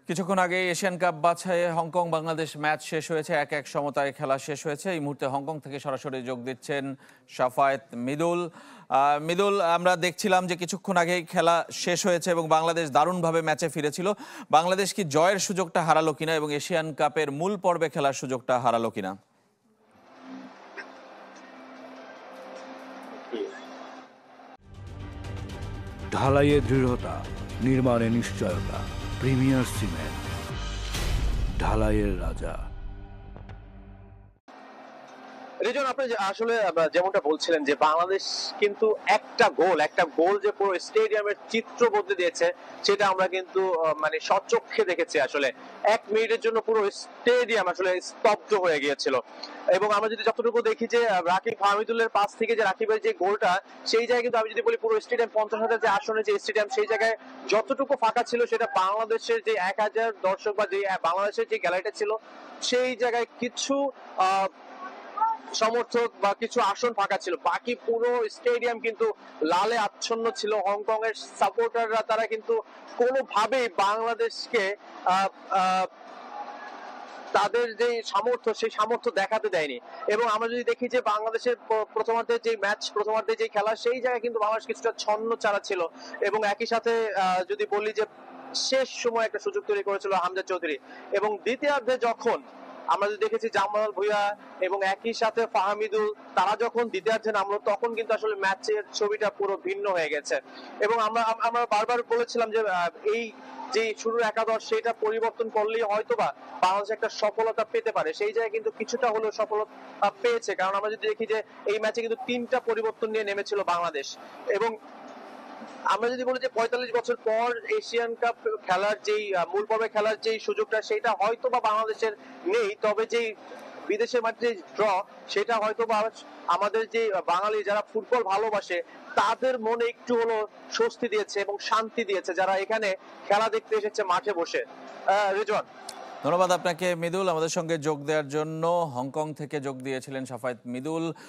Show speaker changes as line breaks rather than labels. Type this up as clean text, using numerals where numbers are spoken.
কিছুক্ষণ আগে Asian Cup বাছাইয়ে হংকং বাংলাদেশ ম্যাচ শেষ হয়েছে, 1-1 সমতায় খেলা শেষ হয়েছে। এই মুহূর্তে হংকং থেকে সরাসরি যোগ দিচ্ছেন শাফায়েত মিদুল। মিদুল, আমরা দেখছিলাম যে কিছুক্ষণ আগেই খেলা শেষ হয়েছে এবং বাংলাদেশ দারুণভাবে ম্যাচে ফিরেছিল। বাংলাদেশ কি জয়ের সুযোগটা হারালো কিনা এবং এশিয়ান কাপের মূল পর্বে খেলার সুযোগটা হারালো কিনা?
ঢালাইয়ে দৃঢ়তা, নির্মাণে নিশ্চয়তা। প্রিমিয়ার সিমেন্ট, ঢালাইয়ের রাজা।
রিজন, আপনি আসলে যেমনটা বলছিলেন যে বাংলাদেশ কিন্তু একটা গোল যে পুরো স্টেডিয়ামের চিত্র বদলে দিয়েছে, সেটা আমরা কিন্তু মানে সচক্ষে দেখেছি। আসলে 1 মিনিটের জন্য পুরো স্টেডিয়াম আসলে স্তব্ধ হয়ে গিয়েছিল। এবং আমরা যদি যতটুকু দেখি যে রাকিব হামিদুলের পাস থেকে যে রাকিবের যে গোলটা, সেই জায়গায় কিন্তু আমি যদি বলি পুরো স্টেডিয়াম 50,000 যে আসনে যে স্টেডিয়াম, সেই জায়গায় যতটুকু ফাঁকা ছিল সেটা বাংলাদেশের যে 1,000 দর্শক বা যে বাংলাদেশের যে গ্যালারিটা ছিল, সেই জায়গায় কিছু সমর্থক বা কিছু আসন ফাঁকা ছিল। বাকি পুরো স্টেডিয়াম কিন্তু লালে আচ্ছন্ন ছিল। হংকং এর সাপোর্টাররা তারা কিন্তু কোনোভাবেই বাংলাদেশকে তাদের যে সামর্থ্য, সেই সামর্থ্য দেখাতে দেয়নি। এবং আমরা যদি দেখি যে বাংলাদেশের প্রথমার্ধে যে ম্যাচ, প্রথমার্ধে যে খেলা, সেই জায়গায় কিন্তু বাংলাদেশ কিছুটা ছন্ন ছাড়া ছিল। এবং একই সাথে যদি বলি যে শেষ সময় একটা সুযোগ তৈরি করেছিল হামজা চৌধুরী। এবং দ্বিতীয়ার্ধে যখন আমরা দেখেছি জামাল ভুঁইয়া এবং একই সাথে ফাহমিদুল, তারা যখন দ্বিতীয়ার্ধে নামলো, তখন কিন্তু আসলে ম্যাচের ছবিটা পুরো ভিন্ন হয়ে গেছে। এবং আমরা বারবার বলেছিলাম যে এই যে শুরুর একাদশ, সেটা পরিবর্তন করলেই হয়তোবা বাংলাদেশ একটা সফলতা পেতে পারে। সেই জায়গায় কিন্তু কিছুটা হলেও সফলতা পেয়েছে, কারণ আমরা যদি দেখি যে এই ম্যাচে কিন্তু 3টা পরিবর্তন নিয়ে নেমেছিল বাংলাদেশ। এবং আমরা যদি বলি যে 45 বছর পর এশিয়ান কাপ খেলার যেই মূল পর্বে খেলার যেই সুযোগটা, সেটা হয়তো বা বাংলাদেশের নেই, তবে যেই বিদেশের মাঠে ড্র, সেটা হয়তো বা আমাদের যে বাঙালি যারা ফুটবল ভালোবাসে তাদের মনে একটু হলো স্বস্তি দিয়েছে এবং শান্তি দিয়েছে, যারা এখানে খেলা দেখতে এসেছে মাঠে বসে। রিজওয়ান,
ধন্যবাদ আপনাকে মিদুল, আমাদের সঙ্গে যোগ দেওয়ার জন্য। হংকং থেকে যোগ দিয়েছিলেন শাফায়েত মিদুল।